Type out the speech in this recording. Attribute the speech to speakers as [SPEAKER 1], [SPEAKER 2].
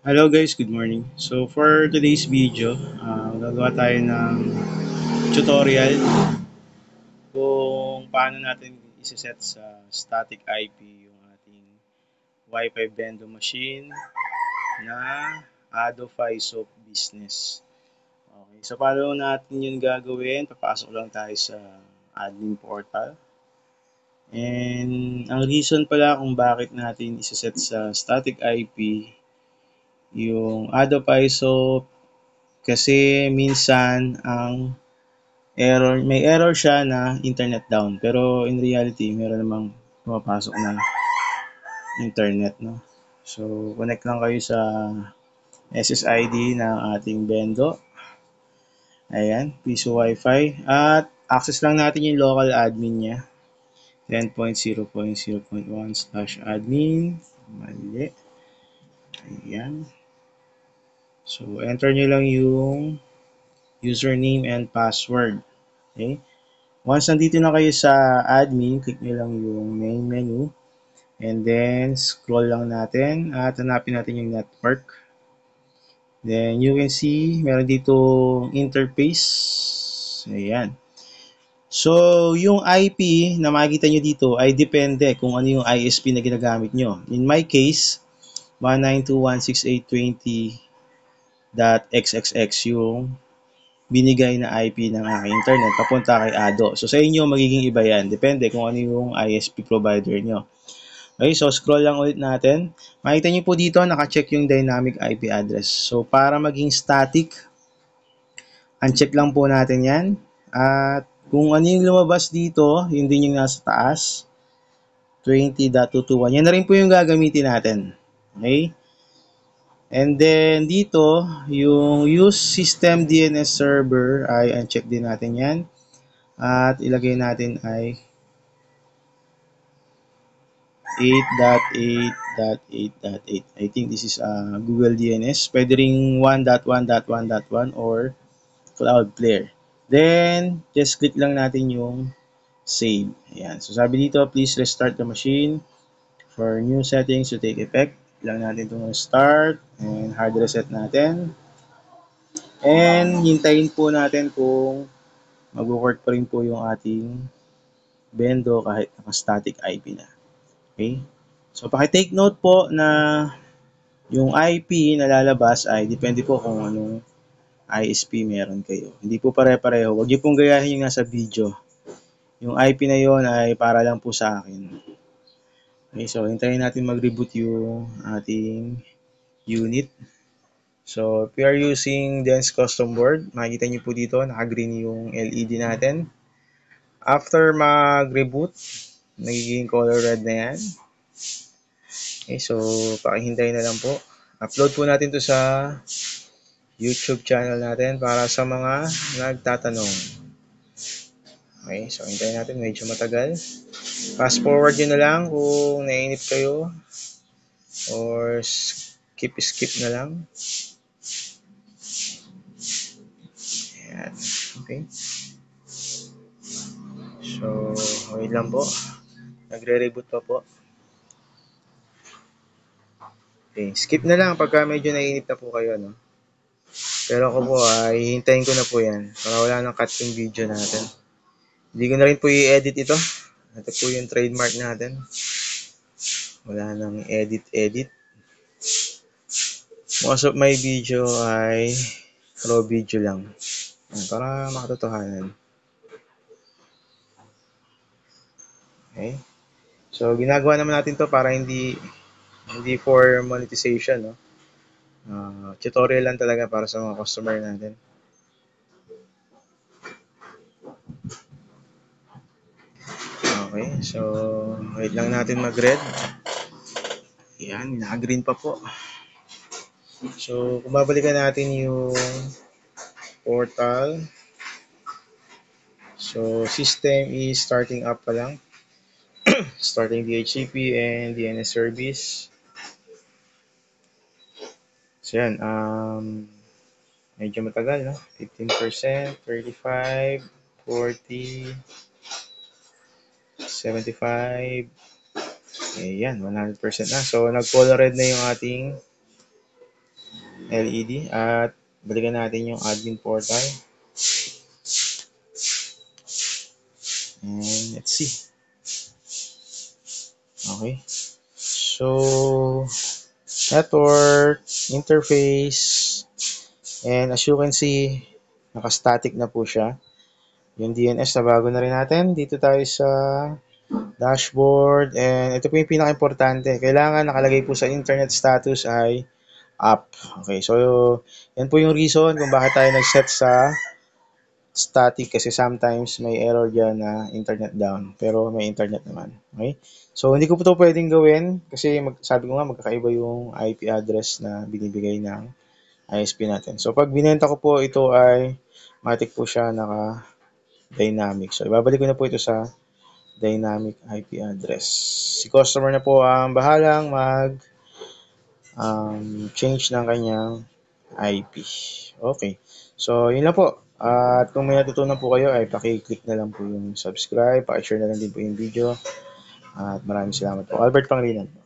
[SPEAKER 1] Hello guys, good morning. So for today's video, gagawa tayo ng tutorial kung paano natin iseset sa static IP yung ating Wi-Fi vending machine na Adofy Soap Business. Okay, so paano natin yun gagawin? Papasok lang tayo sa admin portal. And ang reason pala kung bakit natin iseset sa static IP yung Adofy Soap kasi minsan ang may error siya na internet down. Pero in reality, meron namang pumapasok na internet, no? So, connect lang kayo sa SSID ng ating bendo. Ayan, Piso Wi-Fi. At access lang natin yung local admin niya. 10.0.0.1/admin. Mali. Ayan. So, enter nyo lang yung username and password. Okay? Once nandito na kayo sa admin, click nyo lang yung main menu. And then, scroll lang natin at hanapin natin yung network. Then, you can see, meron dito interface. Ayan. So, yung IP na makikita nyo dito ay depende kung ano yung ISP na ginagamit nyo. In my case, 192.168.20.xxx yung binigay na IP ng aking internet papunta kay Ado. So, sa inyo, magiging iba yan. Depende kung ano yung ISP provider nyo. Okay, so scroll lang ulit natin. Makita nyo po dito, naka-check yung dynamic IP address. So, para maging static, uncheck lang po natin yan. At kung ano yung lumabas dito, yun din yung nasa taas, 20.221. Yan na rin po yung gagamitin natin. Okay? And then dito, yung use system DNS server ay uncheck din natin yan. At ilagay natin ay 8.8.8.8. I think this is Google DNS. Pwede ring 1.1.1.1 or Cloudflare. Then, just click lang natin yung save. Ayan. So, sabi dito, please restart the machine for new settings to take effect. Lang natin itong start and hard reset natin. And, hintayin po natin kung mag-work pa rin po yung ating bendo kahit naka-static IP na. Okay? So, paki-take note po na yung IP na lalabas ay depende po kung anong ISP meron kayo. Hindi po pare-pareho. Huwag niyo pong gayahin yung nasa video. Yung IP na yon ay para lang po sa akin. Okay, so hintayin natin mag-reboot yung ating unit. So, if you are using Dense Custom Board, makikita niyo po dito, naka-green yung LED natin. After mag-reboot, nagiging color red na yan. Okay, so pakihintay na lang po. Upload po natin to sa YouTube channel natin para sa mga nagtatanong. Okay, so hintayin natin, medyo matagal. Fast forward nyo na lang kung naiinip kayo or skip na lang. Ayan, okay. So, wait lang po. Nagre-reboot pa po. Okay, skip na lang pagka medyo naiinip na po kayo, no? Pero ako po ay hintayin ko na po yan para wala nang cut yung video natin. Hindi ko na rin po i-edit ito. Ito po yung trademark natin. Wala nang edit. Most of my video ay raw video lang. Para makatotohanan. Okay? So, ginagawa naman natin to para hindi for monetization, no? Tutorial lang talaga para sa mga customer natin. Okay, so wait lang natin mag-red. Yan, naka-green pa po. So, kung babalikan natin yung portal. So, system is starting up pa lang. Starting DHCP and DNS service. So, yan. Medyo matagal, no? 15%, 35, 40, 75. Ayan, 100% na. So, nag-color red na yung ating LED at balikan natin yung admin portal. And let's see. Okay. So, network, interface, and as you can see, naka-static na po siya. Yung DNS na bago na rin natin. Dito tayo sa dashboard. And ito po yung pinaka-importante. Kailangan nakalagay po sa internet status ay up. Okay, so yan po yung reason kung bakit tayo nag-set sa static kasi sometimes may error dyan na internet down pero may internet naman. Okay, so hindi ko po ito pwedeng gawin kasi sabi ko nga magkakaiba yung IP address na binibigay ng ISP natin. So pag binenta ko po ito ay matik po siya naka dynamic. So ibabalik ko na po ito sa dynamic IP address. Si customer na po ang bahalang mag change ng kanyang IP. Okay. So, yun lang po. At kung may natutunan po kayo ay paki-click na lang po yung subscribe, paki-share na lang din po yung video. At maraming salamat po. Albert Pangilinan.